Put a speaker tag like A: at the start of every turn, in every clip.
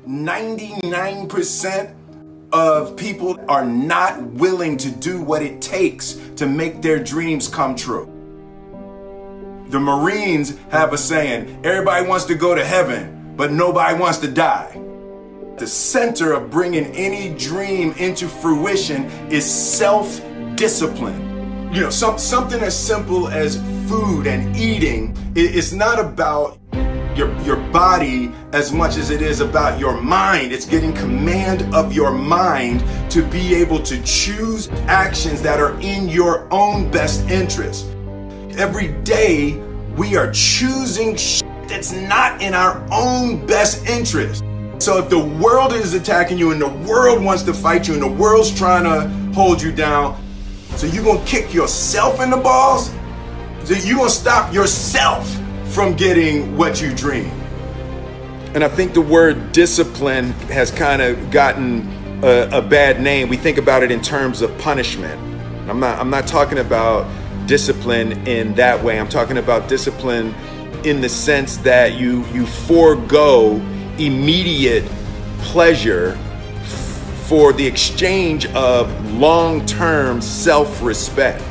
A: 99% of people are not willing to do what it takes to make their dreams come true. The Marines have a saying, everybody wants to go to heaven, but nobody wants to die. The center of bringing any dream into fruition is self-discipline. Something as simple as food and eating. It's not about your body as much as it is about your mind. It's getting command of your mind to be able to choose actions that are in your own best interest. Every day we are choosing that's not in our own best interest. So if the world is attacking you and the world wants to fight you and the world's trying to hold you down, so you're gonna kick yourself in the balls? So you're gonna stop yourself from getting what you dream. And I think the word discipline has kind of gotten a bad name. We think about it in terms of punishment. I'm not talking about discipline in that way. I'm talking about discipline in the sense that you forego immediate pleasure for the exchange of long-term self-respect.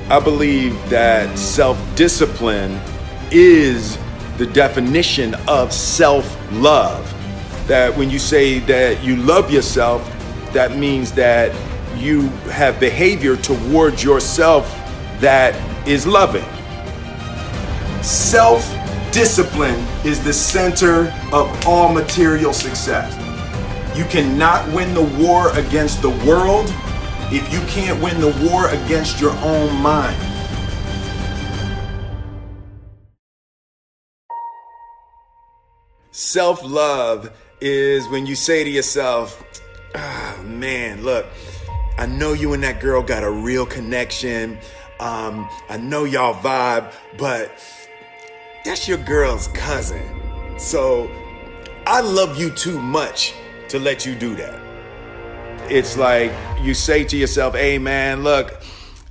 A: I believe that self-discipline is the definition of self-love. That when you say that you love yourself, that means that you have behavior towards yourself that is loving. Self-discipline is the center of all material success. You cannot win the war against the world if you can't win the war against your own mind. Self-love is when you say to yourself, oh, man, look, I know you and that girl got a real connection. I know y'all vibe, but that's your girl's cousin. So I love you too much to let you do that. It's like you say to yourself, hey man, look,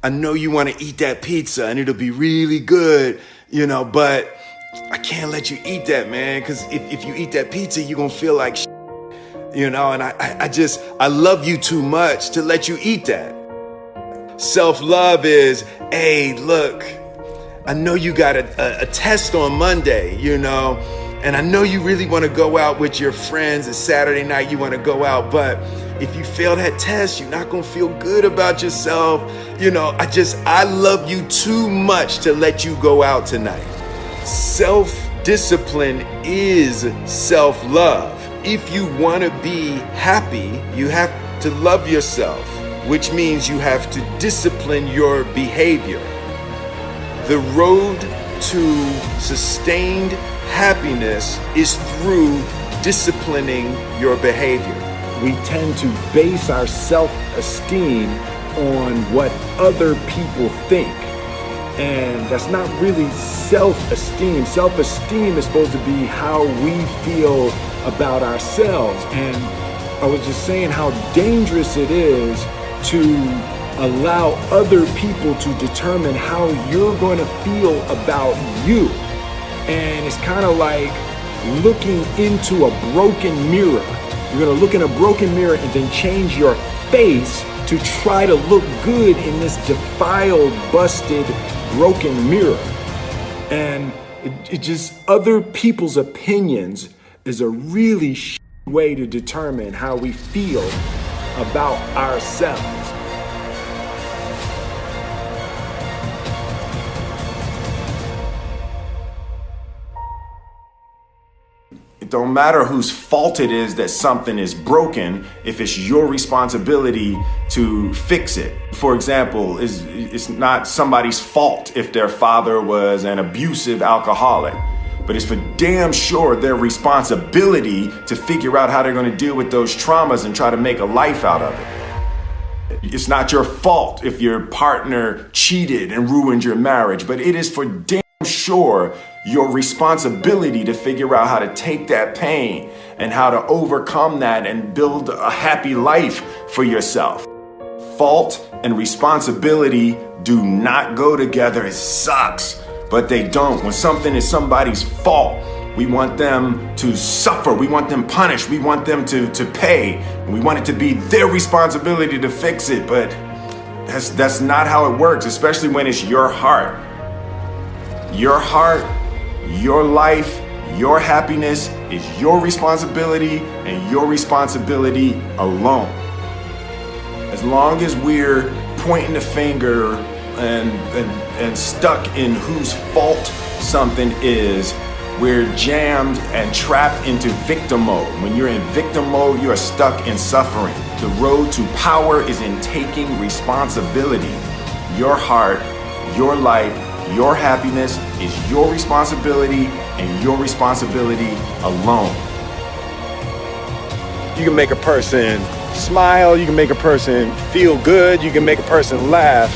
A: I know you want to eat that pizza and it'll be really good, but I can't let you eat that, man, because if you eat that pizza, you're going to feel like shit, and I love you too much to let you eat that. Self-love is, hey, look, I know you got a test on Monday, and I know you really want to go out with your friends. It's Saturday night, you want to go out, but if you fail that test, you're not going to feel good about yourself. I love you too much to let you go out tonight. Self-discipline is self-love. If you want to be happy, you have to love yourself, which means you have to discipline your behavior. The road to sustained happiness is through disciplining your behavior.
B: We tend to base our self-esteem on what other people think. And that's not really self-esteem. Self-esteem is supposed to be how we feel about ourselves. And I was just saying how dangerous it is to allow other people to determine how you're going to feel about you. And it's kind of like looking into a broken mirror. You're going to look in a broken mirror and then change your face to try to look good in this defiled, busted, broken mirror. And it just, other people's opinions is a really way to determine how we feel about ourselves.
A: It don't matter whose fault it is that something is broken if it's your responsibility to fix it. For example, it's not somebody's fault if their father was an abusive alcoholic, but it's for damn sure their responsibility to figure out how they're going to deal with those traumas and try to make a life out of it. It's not your fault if your partner cheated and ruined your marriage, but it is for damn sure your responsibility to figure out how to take that pain and how to overcome that and build a happy life for yourself. Fault and responsibility do not go together. It sucks, but they don't. When something is somebody's fault, We want them to suffer. We want them punished. We want them to pay. We want it to be their responsibility to fix it. But that's not how it works, especially when it's your heart. Your heart, your life, your happiness is your responsibility and your responsibility alone. As long as we're pointing the finger and stuck in whose fault something is, we're jammed and trapped into victim mode. When you're in victim mode, you are stuck in suffering. The road to power is in taking responsibility. Your heart, your life, your happiness is your responsibility and your responsibility alone.
B: You can make a person smile, you can make a person feel good, you can make a person laugh,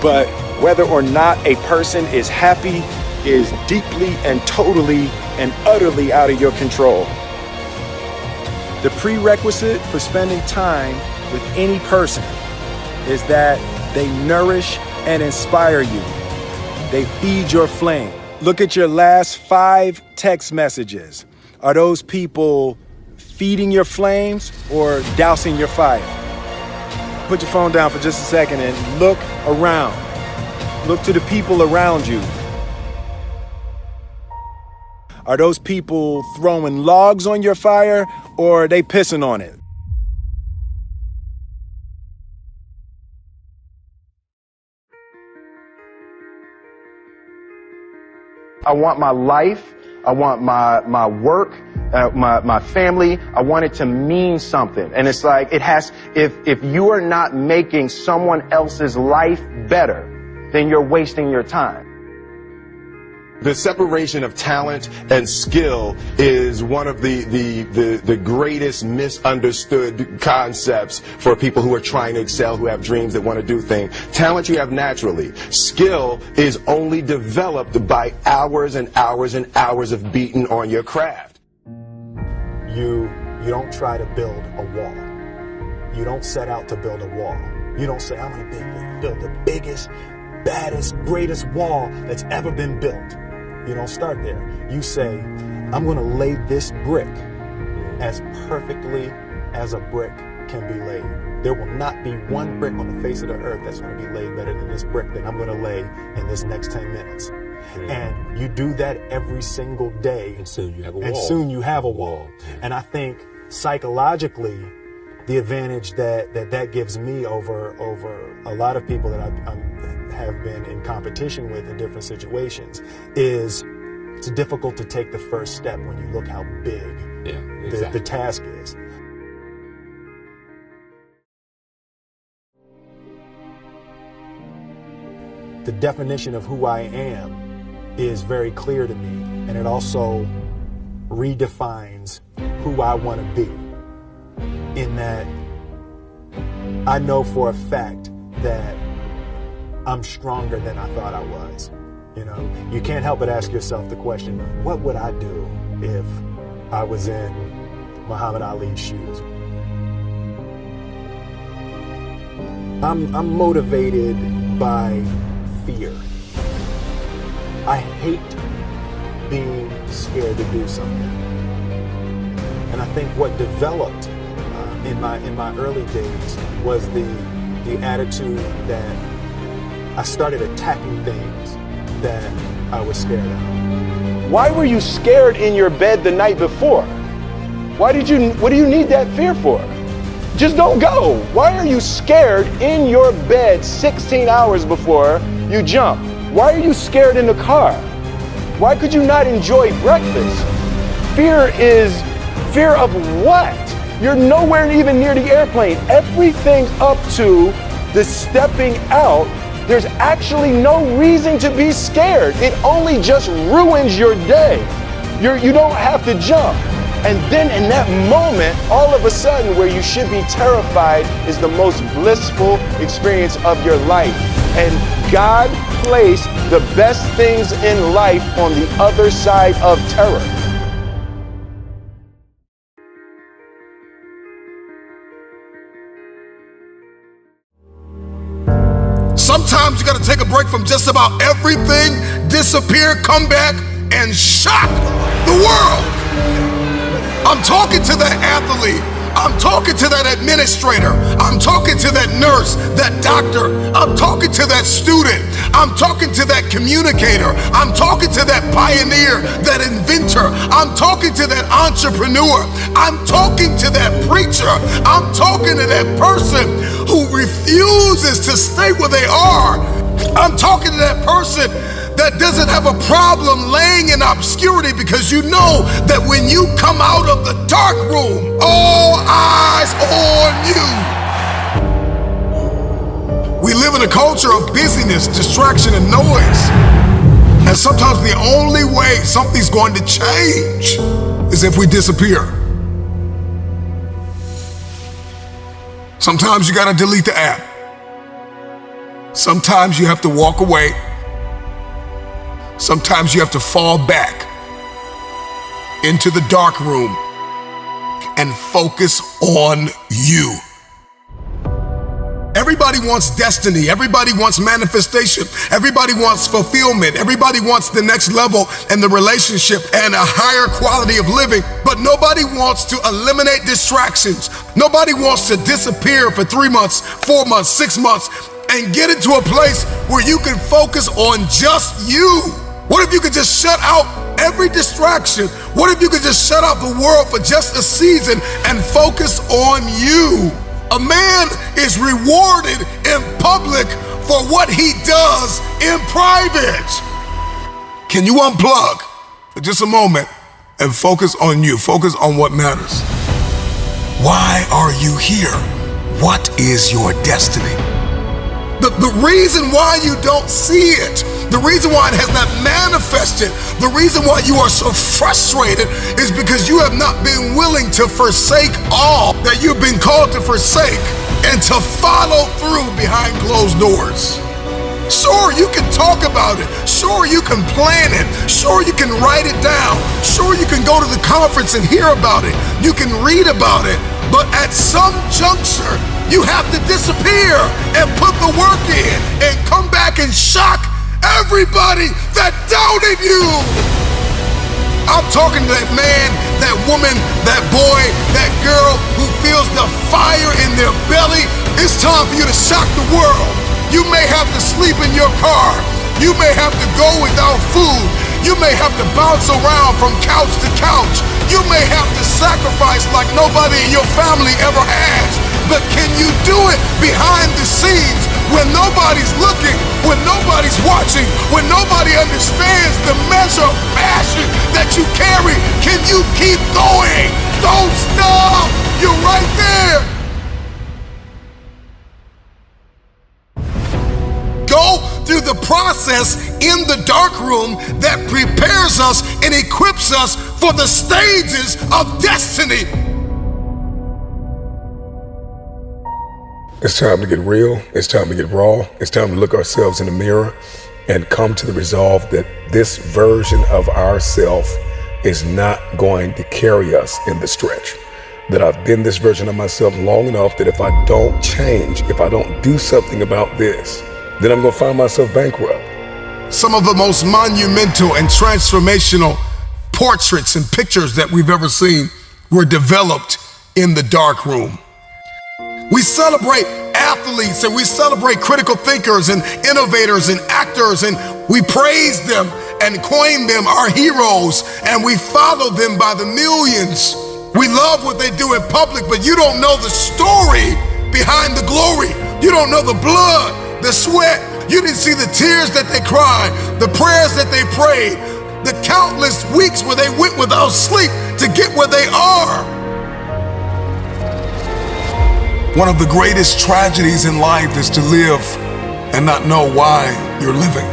B: but whether or not a person is happy is deeply and totally and utterly out of your control. The prerequisite for spending time with any person is that they nourish and inspire you. They feed your flame. Look at your last 5 text messages. Are those people feeding your flames or dousing your fire? Put your phone down for just a second and look around. Look to the people around you. Are those people throwing logs on your fire or are they pissing on it? I want my life, I want my work, my family, I want it to mean something. And it's like, if you are not making someone else's life better, then you're wasting your time.
C: The separation of talent and skill is one of the greatest misunderstood concepts for people who are trying to excel, who have dreams that want to do things. Talent you have naturally. Skill is only developed by hours and hours and hours of beating on your craft.
D: You don't try to build a wall. You don't set out to build a wall. You don't say, I'm going to build the biggest, baddest, greatest wall that's ever been built. You don't start there. You say, I'm going to lay this brick as perfectly as a brick can be laid. There will not be one brick on the face of the earth that's going to be laid better than this brick that I'm going to lay in this next 10 minutes. And you do that every single day.
E: And soon you have a wall.
D: And soon you have a wall. And I think psychologically, the advantage that gives me over a lot of people that I have been in competition with in different situations is it's difficult to take the first step when you look how big the task is. The definition of who I am is very clear to me, and it also redefines who I want to be, in that I know for a fact that I'm stronger than I thought I was. You know, you can't help but ask yourself the question, what would I do if I was in Muhammad Ali's shoes? I'm motivated by fear. I hate being scared to do something. And I think what developed in my early days was the attitude that I started attacking things that I was scared of.
B: Why were you scared in your bed the night before? What do you need that fear for? Just don't go. Why are you scared in your bed 16 hours before you jump? Why are you scared in the car? Why could you not enjoy breakfast? Fear of what? You're nowhere even near the airplane. Everything up to the stepping out, there's actually no reason to be scared. It only just ruins your day. You don't have to jump. And then in that moment, all of a sudden, where you should be terrified is the most blissful experience of your life. And God placed the best things in life on the other side of terror.
F: Sometimes you got to take a break from just about everything, disappear, come back,
E: and shock the world. I'm talking to that athlete. I'm talking to that administrator. I'm talking to that nurse, that doctor. I'm talking to that student. I'm talking to that communicator. I'm talking to that pioneer, that inventor. I'm talking to that entrepreneur. I'm talking to that preacher. I'm talking to that person who refuses to stay where they are. I'm talking to that person that doesn't have a problem laying in obscurity, because you know that when you come out of the dark room, all eyes on you. We live in a culture of busyness, distraction, and noise. And sometimes the only way something's going to change is if we disappear. Sometimes you gotta delete the app. Sometimes you have to walk away. Sometimes you have to fall back into the dark room and focus on you. Everybody wants destiny. Everybody wants manifestation. Everybody wants fulfillment. Everybody wants the next level in the relationship and a higher quality of living. But nobody wants to eliminate distractions. Nobody wants to disappear for 3 months, 4 months, 6 months, and get into a place where you can focus on just you. What if you could just shut out every distraction? What if you could just shut out the world for just a season and focus on you? A man is rewarded in public for what he does in private. Can you unplug for just a moment and focus on you? Focus on what matters. Why are you here? What is your destiny? The reason why you don't see it, the reason why it has not manifested, the reason why you are so frustrated is because you have not been willing to forsake all that you've been called to forsake and to follow through behind closed doors. Sure, you can talk about it. Sure, you can plan it. Sure, you can write it down. Sure, you can go to the conference and hear about it. You can read about it. But at some juncture, you have to disappear and put the work in and come back and shock everybody that doubted you. I'm talking to that man, that woman, that boy, that girl who feels the fire in their belly. It's time for you to shock the world. You may have to sleep in your car. You may have to go without food. You may have to bounce around from couch to couch. You may have to sacrifice like nobody in your family ever has. But can you do it behind the scenes when nobody's looking, when nobody's watching, when nobody understands the measure of passion that you carry? Can you keep going? Don't stop. You're right there. Go through the process in the dark room that prepares us and equips us for the stages of destiny.
B: It's time to get real. It's time to get raw. It's time to look ourselves in the mirror and come to the resolve that this version of ourself is not going to carry us in the stretch. That I've been this version of myself long enough that if I don't change, if I don't do something about this, then I'm going to find myself bankrupt.
E: Some of the most monumental and transformational portraits and pictures that we've ever seen were developed in the dark room. We celebrate athletes and we celebrate critical thinkers and innovators and actors, and we praise them and coin them our heroes, and we follow them by the millions. We love what they do in public, but you don't know the story behind the glory. You don't know the blood, the sweat. You didn't see the tears that they cried, the prayers that they prayed, the countless weeks where they went without sleep to get where they are. One of the greatest tragedies in life is to live and not know why you're living.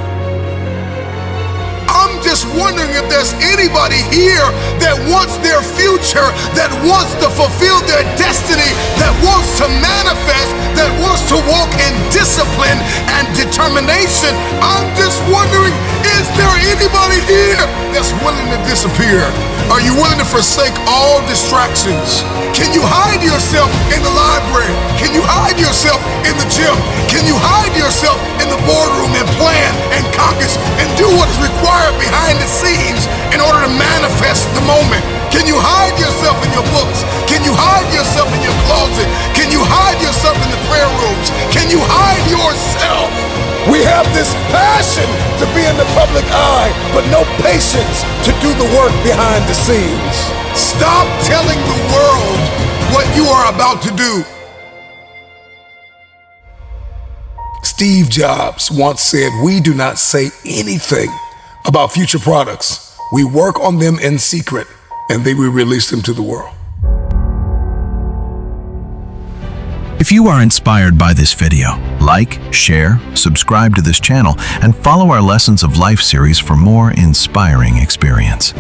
E: I'm just wondering if there's anybody here that wants their future, that wants to fulfill their destiny, that wants to manifest, that wants to walk in discipline and determination. I'm just wondering, is there anybody here that's willing to disappear? Are you willing to forsake all distractions? Can you hide yourself in the library? Can you hide yourself in the gym? Can you hide yourself in the boardroom and plan and caucus and do what is required behind the scenes in order to manifest the moment? Can you hide yourself in your books? Can you hide yourself in your closet? Can you hide yourself in the prayer rooms? Can you hide yourself? We have this passion to be in the public eye, but no patience to do the work behind the scenes. Stop telling the world what you are about to do. Steve Jobs once said, "We do not say anything about future products. We work on them in secret, and then we release them to the world."
F: If you are inspired by this video, like, share, subscribe to this channel, and follow our Lessons of Life series for more inspiring experience.